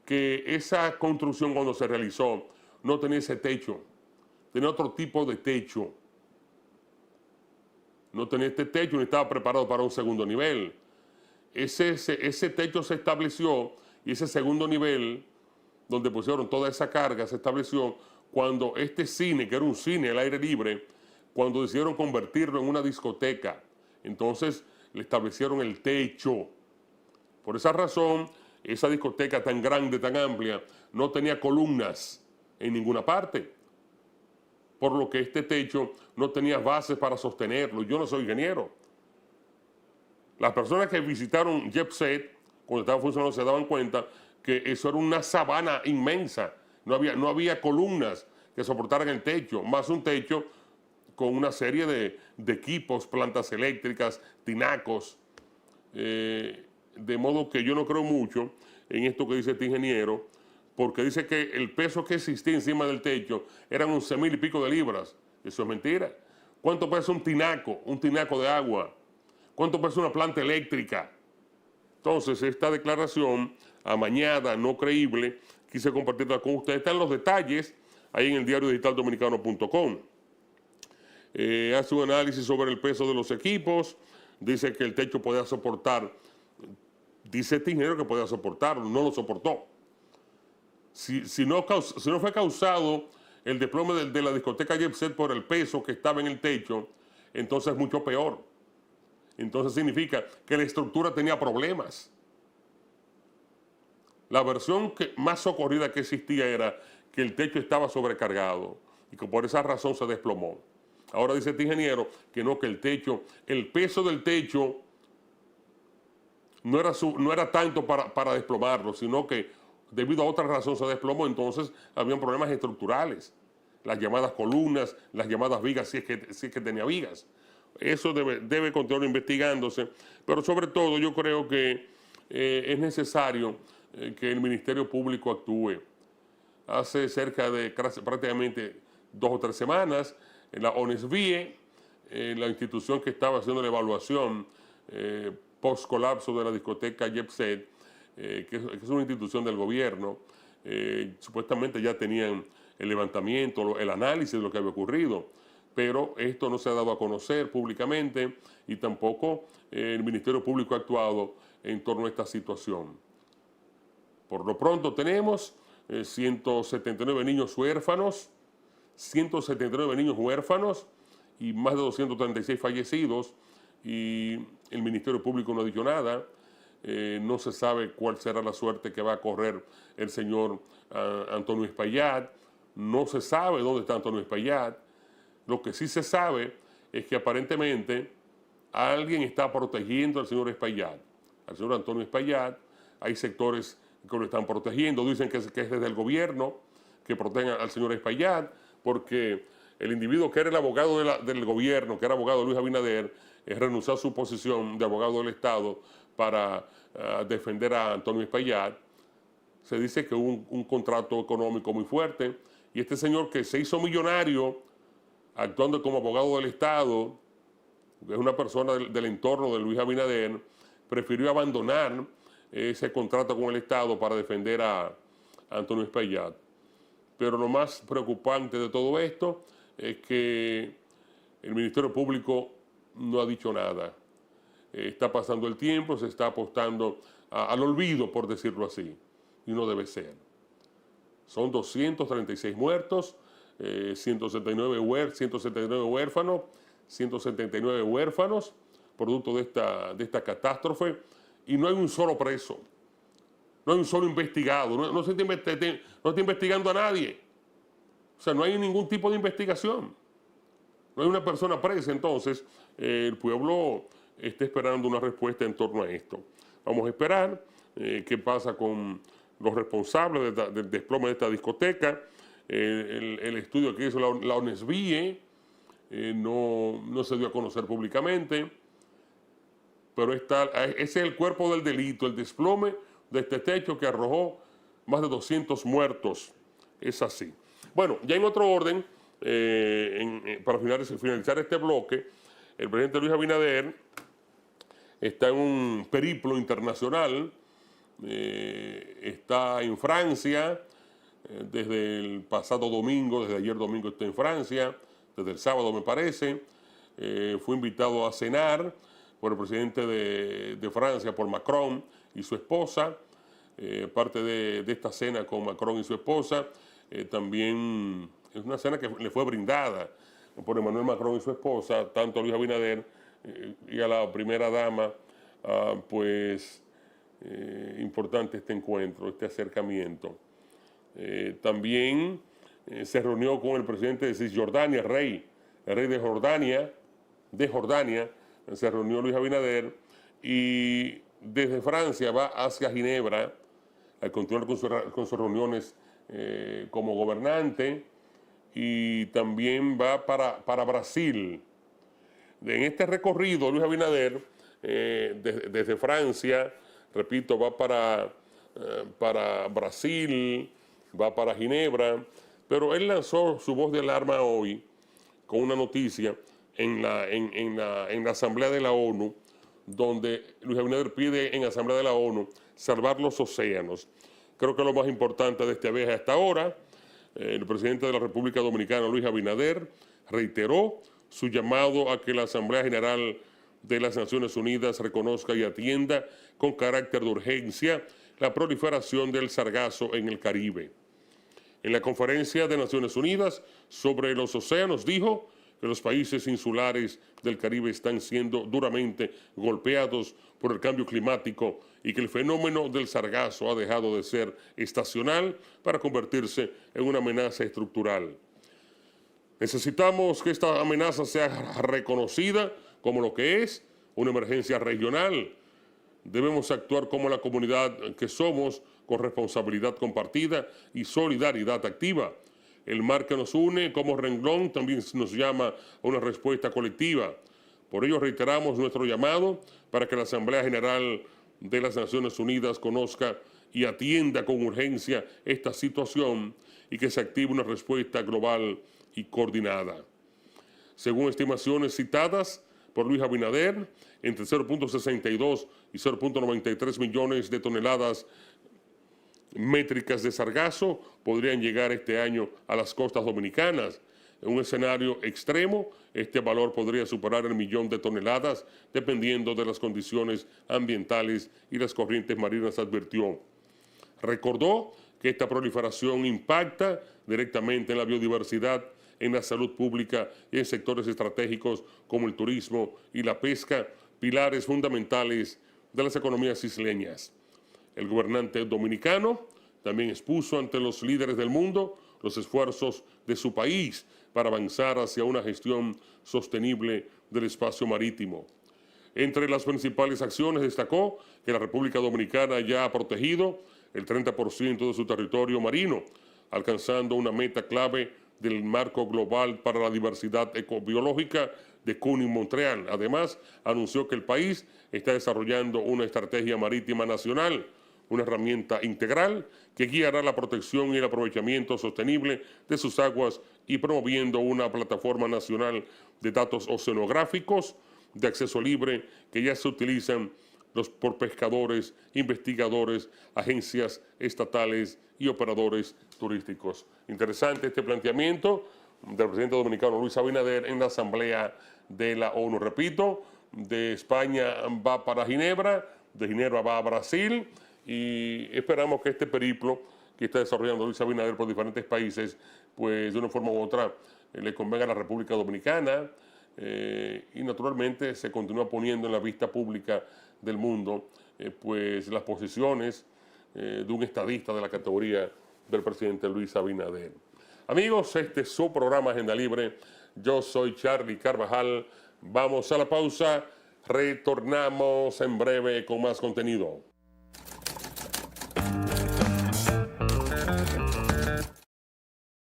que esa construcción cuando se realizó no tenía ese techo, tenía otro tipo de techo. No tenía este techo ni estaba preparado para un segundo nivel. Ese techo se estableció y ese segundo nivel, donde pusieron toda esa carga, se estableció cuando este cine, que era un cine al aire libre, cuando decidieron convertirlo en una discoteca. Entonces le establecieron el techo. Por esa razón, esa discoteca tan grande, tan amplia, no tenía columnas en ninguna parte. Por lo que este techo no tenía bases para sostenerlo. Yo no soy ingeniero. Las personas que visitaron Jet Set, cuando estaba funcionando, se daban cuenta que eso era una sabana inmensa. No había columnas que soportaran el techo, más un techo con una serie de equipos, plantas eléctricas, tinacos. De modo que yo no creo mucho en esto que dice este ingeniero, porque dice que el peso que existía encima del techo eran 11,000 y pico de libras. Eso es mentira. ¿Cuánto pesa un tinaco de agua? ¿Cuánto pesa una planta eléctrica? Entonces, esta declaración amañada, no creíble, quise compartirla con ustedes. Están los detalles ahí en el diario digital dominicano.com. Hace un análisis sobre el peso de los equipos. Dice que el techo podía soportar. Dice este ingeniero que podía soportarlo, no lo soportó. Si no fue causado el desplome de la discoteca Jet Set por el peso que estaba en el techo, entonces es mucho peor. Entonces significa que la estructura tenía problemas. La versión más socorrida que existía era que el techo estaba sobrecargado y que por esa razón se desplomó. Ahora dice este ingeniero que no, que el peso del techo no era tanto para desplomarlo, sino que debido a otra razón se desplomó. Entonces habían problemas estructurales, las llamadas columnas, las llamadas vigas, si es que tenía vigas. Eso debe continuar investigándose, pero sobre todo yo creo que es necesario que el Ministerio Público actúe. Hace cerca de prácticamente 2 o 3 semanas, la ONESVIE, la institución que estaba haciendo la evaluación post-colapso de la discoteca Jet Set, que es una institución del gobierno, supuestamente ya tenían el levantamiento, el análisis de lo que había ocurrido, pero esto no se ha dado a conocer públicamente y tampoco el Ministerio Público ha actuado en torno a esta situación. Por lo pronto tenemos 179 niños huérfanos, 179 niños huérfanos y más de 236 fallecidos, y el Ministerio Público no ha dicho nada. No se sabe cuál será la suerte que va a correr el señor Antonio Espaillat. No se sabe dónde está Antonio Espaillat. Lo que sí se sabe es que aparentemente alguien está protegiendo al señor Espaillat, al señor Antonio Espaillat. Hay sectores que lo están protegiendo, dicen que es desde el gobierno que protegen al señor Espaillat, porque el individuo que era el abogado del gobierno, que era abogado Luis Abinader, renunció a su posición de abogado del Estado para defender a Antonio Espaillat. Se dice que hubo un contrato económico muy fuerte, y este señor que se hizo millonario actuando como abogado del Estado, es una persona del entorno de Luis Abinader, prefirió abandonar ese contrato con el Estado para defender a Antonio Espaillat. Pero lo más preocupante de todo esto es que el Ministerio Público no ha dicho nada. Está pasando el tiempo, se está apostando al olvido, por decirlo así, y no debe ser. Son 236 muertos, 179 huérfanos, 179 huérfanos, producto de esta catástrofe, y no hay un solo preso, no hay un solo investigado, no se está investigando a nadie. O sea, no hay ningún tipo de investigación. No hay una persona presa. Entonces, el pueblo está esperando una respuesta en torno a esto. Vamos a esperar qué pasa con los responsables del desplome de esta discoteca. El estudio que hizo la ONESVIE no se dio a conocer públicamente, pero ese es el cuerpo del delito, el desplome de este techo que arrojó más de 200 muertos. Es así. Bueno, ya en otro orden, para finalizar este bloque, el presidente Luis Abinader está en un periplo internacional está en Francia desde el pasado domingo, desde ayer domingo está en Francia, desde el sábado me parece. Fue invitado a cenar por el presidente de Francia, por Macron y su esposa. Parte de esta cena con Macron y su esposa, también es una cena que le fue brindada por Emmanuel Macron y su esposa, tanto a Luis Abinader y a la primera dama. Pues importante este encuentro, este acercamiento. También se reunió con el presidente de Cisjordania, el rey de Jordania, se reunió Luis Abinader, y desde Francia va hacia Ginebra a continuar con sus reuniones como gobernante, y también va para Brasil. En este recorrido, Luis Abinader, desde Francia, repito, va para Brasil, va para Ginebra, pero él lanzó su voz de alarma hoy con una noticia en la Asamblea de la ONU, donde Luis Abinader pide en la Asamblea de la ONU salvar los océanos. Creo que lo más importante de este viaje hasta ahora, el presidente de la República Dominicana, Luis Abinader, reiteró su llamado a que la Asamblea General de las Naciones Unidas reconozca y atienda con carácter de urgencia la proliferación del sargazo en el Caribe. En la Conferencia de Naciones Unidas sobre los océanos dijo que los países insulares del Caribe están siendo duramente golpeados por el cambio climático y que el fenómeno del sargazo ha dejado de ser estacional para convertirse en una amenaza estructural. Necesitamos que esta amenaza sea reconocida como lo que es, una emergencia regional. Debemos actuar como la comunidad que somos, con responsabilidad compartida y solidaridad activa. El mar que nos une como renglón también nos llama a una respuesta colectiva. Por ello reiteramos nuestro llamado para que la Asamblea General de las Naciones Unidas conozca y atienda con urgencia esta situación y que se active una respuesta global y coordinada. Según estimaciones citadas por Luis Abinader, entre 0.62 y 0.93 millones de toneladas métricas de sargazo podrían llegar este año a las costas dominicanas. En un escenario extremo, este valor podría superar el 1.000.000 de toneladas, dependiendo de las condiciones ambientales y las corrientes marinas, advirtió. Recordó que esta proliferación impacta directamente en la biodiversidad, en la salud pública y en sectores estratégicos como el turismo y la pesca, pilares fundamentales de las economías isleñas. El gobernante dominicano también expuso ante los líderes del mundo los esfuerzos de su país para avanzar hacia una gestión sostenible del espacio marítimo. Entre las principales acciones destacó que la República Dominicana ya ha protegido el 30% de su territorio marino, alcanzando una meta clave del marco global para la diversidad ecobiológica de Kunming-Montreal. Además, anunció que el país está desarrollando una estrategia marítima nacional, una herramienta integral que guiará la protección y el aprovechamiento sostenible de sus aguas y promoviendo una plataforma nacional de datos oceanográficos de acceso libre que ya se utilizan por pescadores, investigadores, agencias estatales y operadores turísticos. Interesante este planteamiento del presidente dominicano Luis Abinader en la Asamblea de la ONU. Repito, de España va para Ginebra, de Ginebra va a Brasil, y esperamos que este periplo que está desarrollando Luis Abinader por diferentes países, pues de una forma u otra le convenga a la República Dominicana, y naturalmente se continúa poniendo en la vista pública del mundo pues las posiciones de un estadista de la categoría del presidente Luis Abinader. Amigos, este es su programa Agenda Libre. Yo soy Charlie Carvajal. Vamos a la pausa. Retornamos en breve con más contenido.